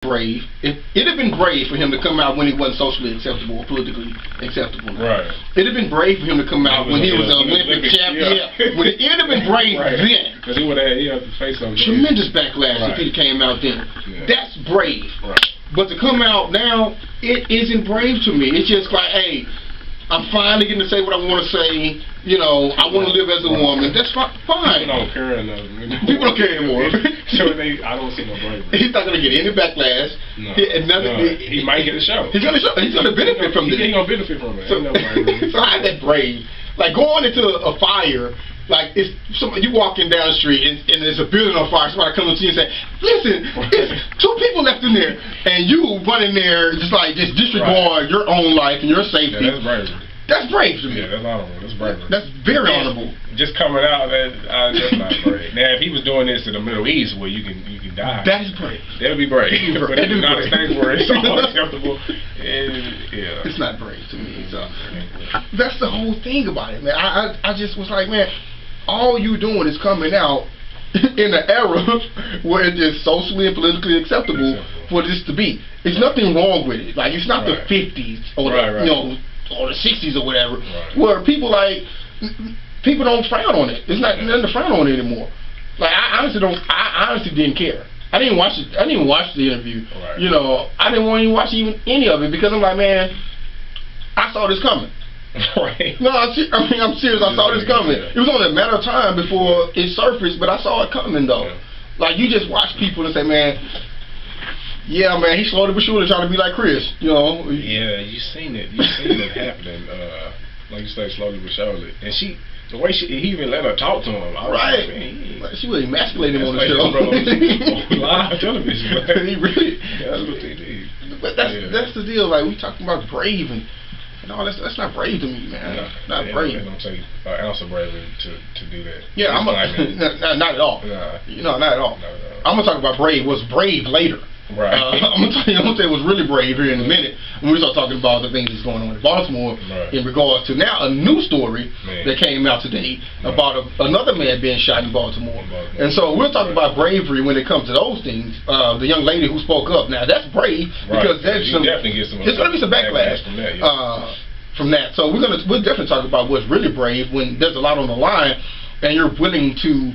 brave. It'd have been brave for him to come out when it wasn't socially acceptable or politically acceptable. Right. It'd have been brave for him to come out when he was an Olympic champion. Yeah. It'd have been brave then. Because he would have to face some tremendous backlash if he came out then. Yeah. That's brave. Right. But to come out now, it isn't brave to me. It's just like, hey, I'm finally getting to say what I want to say. You know, I want to live as a woman. That's fine. People don't care enough. People don't care anymore. So I don't see no bravery. He's not going to get any backlash. No. He might get a show. He's going to benefit from this. He's going to benefit from it. So, so how's that brave? Like going into a fire. Like it's you walking down the street and there's a building on fire. Somebody comes up to you and say, "Listen, it's 2 people left in there," and you run in there just disregard your own life and your safety. Yeah, that's bravery. That's brave to me. Yeah, that's honorable. That's bravery. That's very honorable. Just coming out, that's not brave. Now, if he was doing this in the Middle East, where you can die, that is brave. That would be brave. But in the United States, where it's all acceptable, it's not brave to me. So that's the whole thing about it, man. I just was like, man, all you doing is coming out in an era where it is socially and politically acceptable for this to be. There's nothing wrong with it. Like it's not the 50s or the, you know, or the 60s or whatever, where people don't frown on it. It's not nothing to frown on anymore. Like I honestly didn't care. I didn't watch it. I didn't even watch the interview. You know, I didn't want to watch even any of it because I'm like, man, I saw this coming. No, I'm serious. I saw this coming. It was only a matter of time before it surfaced, but I saw it coming though. Like you just watch people and say, man, yeah, man, he's slowly but surely trying to be like Chris, you know. Yeah, you seen it happening. Like you say, slowly but surely. And the way he even let her talk to him, like, she was emasculating him on the show. Live television. He really. That's what they did. But that's the deal. Like we talking about brave and all that's not brave to me, man. Not brave. It don't take an ounce of bravery to do that. Yeah, not at all. You know, not at all. I'm gonna talk about brave. Was brave later. Right. I'm gonna tell you it was really brave here in a minute when we start talking about the things that's going on in Baltimore in regards to now a new story that came out today about another man being shot in Baltimore. And so we're talking about bravery when it comes to those things. The young lady who spoke up, now that's brave because there's there's gonna be some backlash from that. So we'll definitely talk about what's really brave when there's a lot on the line and you're willing to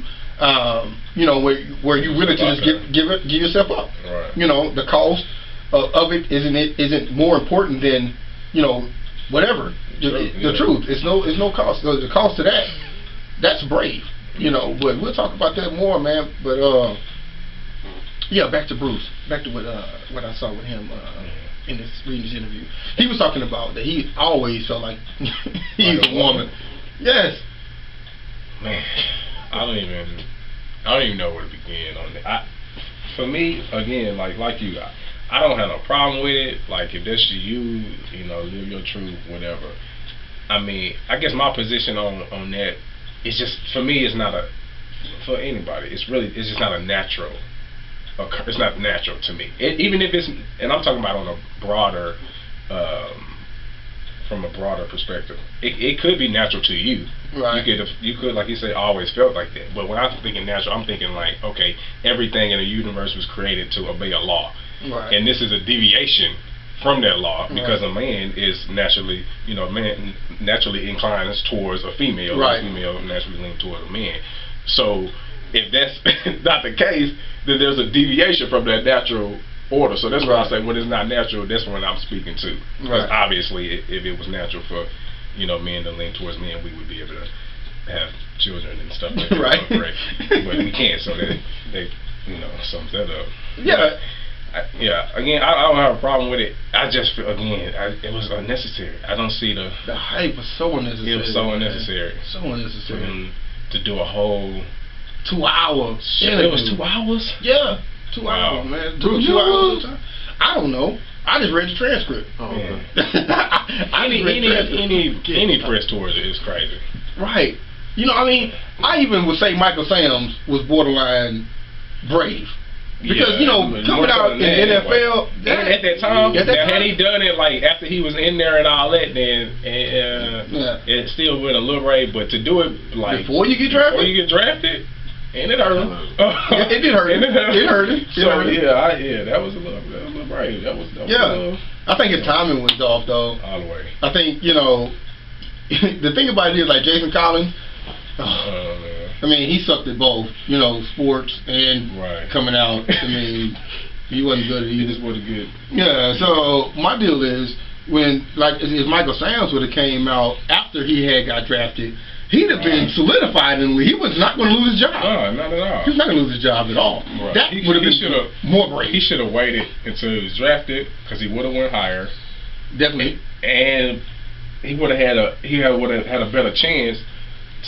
you know, where you really to just give yourself up. You know, the cost of it isn't more important than, you know, whatever. The truth. It's no cost. The cost to that's brave. You know, but we'll talk about that more, man. But yeah, back to Bruce. Back to what I saw with him in reading this interview. He was talking about that he always felt like he's a woman. Yes. Man. I don't even know where to begin on that. For me, again, like you, I don't have no problem with it. Like if that's you know, live your truth, whatever. I mean, I guess my position on that is just, for me, it's not for anybody. It's just not a natural. It's not natural to me. Even if it's, and I'm talking about on a broader. From a broader perspective, it could be natural to you. You could, like you say, always felt like that. But when I'm thinking natural, I'm thinking like, okay, everything in the universe was created to obey a law, and this is a deviation from that law because a man is naturally, you know, man naturally inclines towards a female, a female naturally leans towards a man. So if that's not the case, then there's a deviation from that natural order. So that's why I say when it's not natural, that's when I'm speaking to. Because obviously, if it was natural for, you know, men to lean towards men, we would be able to have children and stuff like that. But we can't, so they you know, sums that up. Yeah. Again, I don't have a problem with it. I just feel, again, it was unnecessary. I don't see the hype was so unnecessary. It was so unnecessary. So unnecessary. For him to do a whole 2 hours. It was 2 hours. Yeah. 2 hours, man. 2 hours. I don't know. I just read the transcript. Any press tour is crazy. Right. You know, I mean, I even would say Michael Sam's was borderline brave. Because, you know, coming out in the NFL, at that time, had he done it like after he was in there and all that, then it still went a little brave. But to do it like before you get drafted, And it hurt him. It did hurt him. It hurt him. So that was a little brave. That was I think his timing was off though. All the way. I think the thing about it is like Jason Collins. I mean, he sucked at both, sports and coming out. I mean, he wasn't good at either. He just wasn't good. Yeah. So my deal is when if Michael Sam's would have came out after he had got drafted, he'd have been solidified in the league. He was not going to lose his job. No, not at all. He was not going to lose his job at all. Right. That would have been more brave. He should have waited until he was drafted because he would have went higher. Definitely. And he would have had a better chance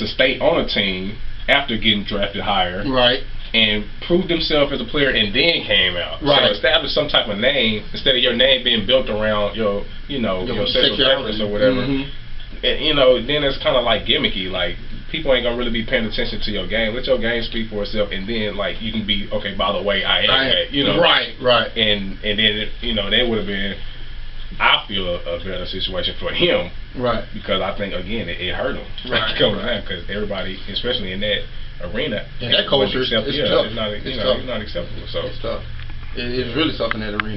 to stay on a team after getting drafted higher. Right. And proved himself as a player and then came out. Right. So establish some type of name instead of your name being built around your sexual preference or whatever. Mm-hmm. And, then it's kind of like gimmicky. Like, people ain't gonna really be paying attention to your game. Let your game speak for itself, and then you can be okay. By the way, I am Right. And then there would have been, I feel, a better situation for him. Right. Because I think again it hurt him. Right. Because everybody, especially in that arena, that culture, it's tough. It's not acceptable. So it's tough. It's really tough in that arena.